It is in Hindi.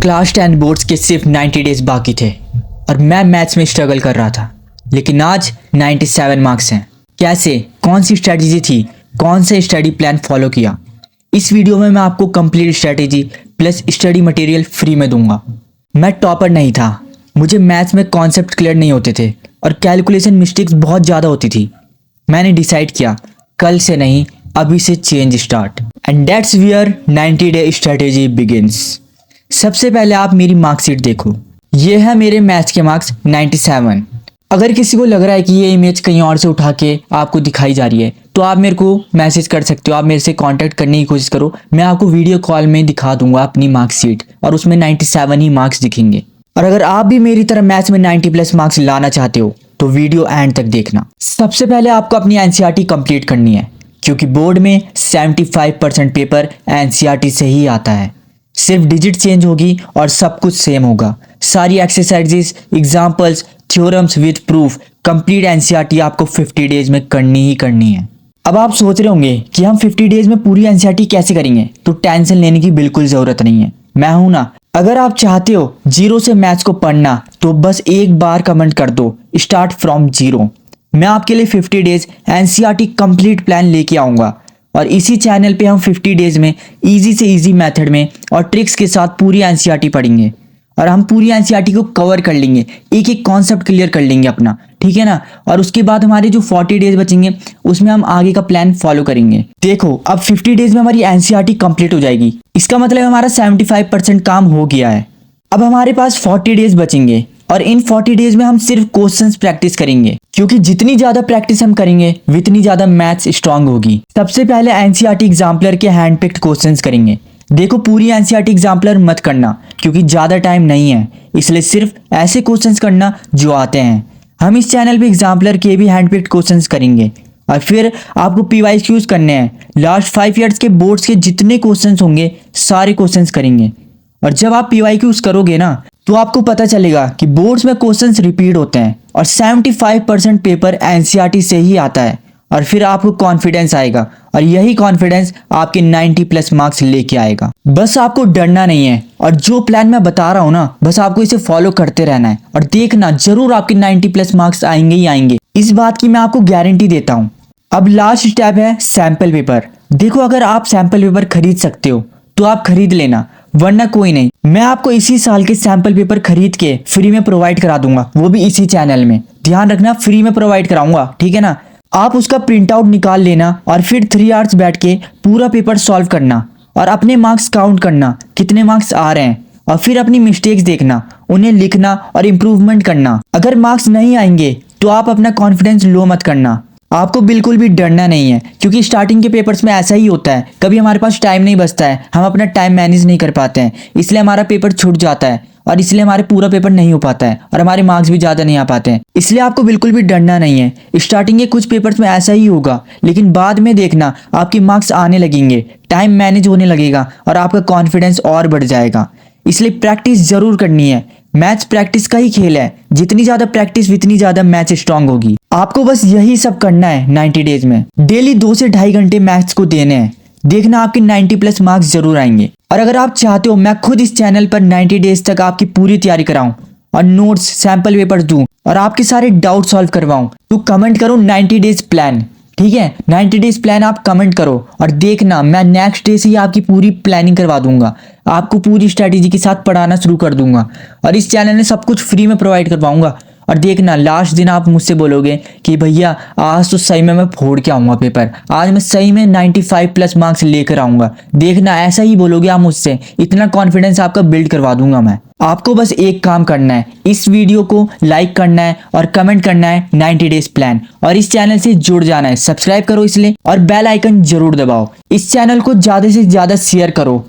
क्लास 10 बोर्ड्स के सिर्फ 90 डेज बाकी थे और मैं मैथ्स में स्ट्रगल कर रहा था, लेकिन आज 97 मार्क्स हैं। कैसे, कौन सी स्ट्रेटजी थी, कौन सा स्टडी प्लान फॉलो किया, इस वीडियो में मैं आपको complete strategy plus study material free में दूंगा। मैं टॉपर नहीं था, मुझे मैथ्स में कॉन्सेप्ट क्लियर नहीं होते थे और कैलकुलेशन मिस्टेक्स बहुत ज़्यादा होती थी। मैंने डिसाइड किया कल से नहीं, अभी से change start, and that's where 90 day strategy begins. सबसे पहले आप मेरी मार्कशीट देखो, ये है मेरे मैथ्स के मार्क्स 97। अगर किसी को लग रहा है कि ये इमेज कहीं और से उठा के आपको दिखाई जा रही है तो आप मेरे को मैसेज कर सकते हो, आप मेरे से कांटेक्ट करने की कोशिश करो, मैं आपको वीडियो कॉल में दिखा दूंगा अपनी मार्कशीट और उसमें 97 ही मार्क्स दिखेंगे। और अगर आप भी मेरी तरह मैथ्स में 90 प्लस मार्क्स लाना चाहते हो तो वीडियो एंड तक देखना। सबसे पहले आपको अपनी एनसीईआरटी कंप्लीट करनी है, क्योंकि बोर्ड में 75% पेपर एनसीईआरटी से ही आता है। सिर्फ डिजिट चेंज होगी और सब कुछ सेम होगा। सारी exercises, examples, theorems with proof, complete NCERT आपको 50 डेज में करनी ही करनी है। अब आप सोच रहे होंगे कि हम 50 डेज में पूरी एनसीईआरटी कैसे करेंगे, तो टेंशन लेने की बिल्कुल जरूरत नहीं है, मैं हूं ना। अगर आप चाहते हो जीरो से मैथ्स को पढ़ना तो बस एक बार कमेंट कर दो, स्टार्ट फ्रॉम जीरो। मैं आपके लिए 50 डेज एनसीईआरटी कंप्लीट प्लान लेके आऊंगा और इसी चैनल पे हम 50 डेज में इजी से इजी मेथड में और ट्रिक्स के साथ पूरी एनसीईआरटी पढ़ेंगे और हम पूरी एनसीईआरटी को कवर कर लेंगे, एक एक कॉन्सेप्ट क्लियर कर लेंगे अपना, ठीक है ना। और उसके बाद हमारे जो 40 डेज बचेंगे उसमें हम आगे का प्लान फॉलो करेंगे। देखो, अब 50 डेज में हमारी एनसीईआरटी कंप्लीट हो जाएगी, इसका मतलब हमारा 75% काम हो गया है। अब हमारे पास 40 डेज बचेंगे और इन 40 डेज में हम सिर्फ क्वेश्चंस प्रैक्टिस करेंगे, क्योंकि जितनी ज्यादा प्रैक्टिस हम करेंगे उतनी ज्यादा मैथ्स स्ट्रांग होगी। सबसे पहले एनसीईआरटी एग्जाम्पलर के हैंड पिक्ड क्वेश्चंस करेंगे। देखो, पूरी एनसीईआरटी एग्जाम्पलर मत करना क्योंकि ज्यादा टाइम नहीं है, इसलिए सिर्फ ऐसे क्वेश्चंस करना जो आते हैं। हम इस चैनल पे एग्जाम्पलर के भी हैंड पिक्ड क्वेश्चंस करेंगे और फिर आपको पीवाईक्यूज करने हैं। लास्ट 5 ईयर्स के बोर्ड्स के जितने क्वेश्चंस होंगे सारे क्वेश्चंस करेंगे। और जब आप पीवाईक्यूज करोगे ना तो आपको पता चलेगा कि बोर्ड्स में क्वेश्चंस रिपीट होते हैं और 75% पेपर एनसीईआरटी से ही आता है। और फिर आपको कॉन्फिडेंस आएगा और यही कॉन्फिडेंस आपके 90 प्लस मार्क्स लेके आएगा। बस आपको डरना नहीं है और जो प्लान मैं बता रहा हूँ ना, बस आपको इसे फॉलो करते रहना है और देखना जरूर आपके 90 प्लस मार्क्स आएंगे ही आएंगे, इस बात की मैं आपको गारंटी देता हूँ। अब लास्ट स्टेप है सैंपल पेपर। देखो, अगर आप सैंपल पेपर खरीद सकते हो तो आप खरीद लेना, वरना कोई नहीं, मैं आपको इसी साल के सैंपल पेपर खरीद के फ्री में प्रोवाइड करा दूंगा, वो भी इसी चैनल में। ध्यान रखना, फ्री में प्रोवाइड कराऊंगा, ठीक है ना। आप उसका प्रिंट आउट निकाल लेना और फिर 3 आवर्स बैठ के पूरा पेपर सॉल्व करना और अपने मार्क्स काउंट करना कितने मार्क्स आ रहे हैं और फिर अपनी मिस्टेक्स देखना, उन्हें लिखना और इम्प्रूवमेंट करना। अगर मार्क्स नहीं आएंगे तो आप अपना कॉन्फिडेंस लो मत करना, आपको बिल्कुल भी डरना नहीं है, क्योंकि स्टार्टिंग के पेपर्स में ऐसा ही होता है, कभी हमारे पास टाइम नहीं बचता है, हम अपना टाइम मैनेज नहीं कर पाते हैं, इसलिए हमारा पेपर छूट जाता है और इसलिए हमारे पूरा पेपर नहीं हो पाता है और हमारे मार्क्स भी ज़्यादा नहीं आ पाते हैं। इसलिए आपको बिल्कुल भी डरना नहीं है। स्टार्टिंग के कुछ पेपर्स में ऐसा ही होगा, लेकिन बाद में देखना आपके मार्क्स आने लगेंगे, टाइम मैनेज होने लगेगा और आपका कॉन्फिडेंस और बढ़ जाएगा। इसलिए प्रैक्टिस जरूर करनी है, मैथ्स प्रैक्टिस का ही खेल है, जितनी ज्यादा प्रैक्टिस उतनी ज्यादा मैथ्स स्ट्रांग होगी। आपको बस यही सब करना है 90 डेज में, डेली 2 से 2.5 घंटे मैथ्स को देने हैं, देखना आपके 90 प्लस मार्क्स जरूर आएंगे। और अगर आप चाहते हो मैं खुद इस चैनल पर 90 डेज तक आपकी पूरी तैयारी कराऊं और नोट्स, सैंपल पेपर दूं और आपके सारे डाउट सॉल्व करवाऊं, तो कमेंट करो 90 डेज प्लान, ठीक है। 90 डेज प्लान आप कमेंट करो और देखना मैं नेक्स्ट डे से ही आपकी पूरी प्लानिंग करवा दूंगा, आपको पूरी स्ट्रैटेजी के साथ पढ़ाना शुरू कर दूंगा और इस चैनल में सब कुछ फ्री में प्रोवाइड करवाऊंगा। और देखना लास्ट दिन आप मुझसे बोलोगे कि भैया आज तो सही में मैं फोड़ के आऊँगा पेपर, आज मैं सही में 95 प्लस मार्क्स लेकर आऊँगा। देखना ऐसा ही बोलोगे आप मुझसे, इतना कॉन्फिडेंस आपका बिल्ड करवा दूंगा मैं। आपको बस एक काम करना है, इस वीडियो को लाइक करना है और कमेंट करना है 90 डेज प्लान और इस चैनल से जुड़ जाना है। सब्सक्राइब करो इसलिए और बेल आइकन जरूर दबाओ। इस चैनल को ज्यादा से ज्यादा शेयर करो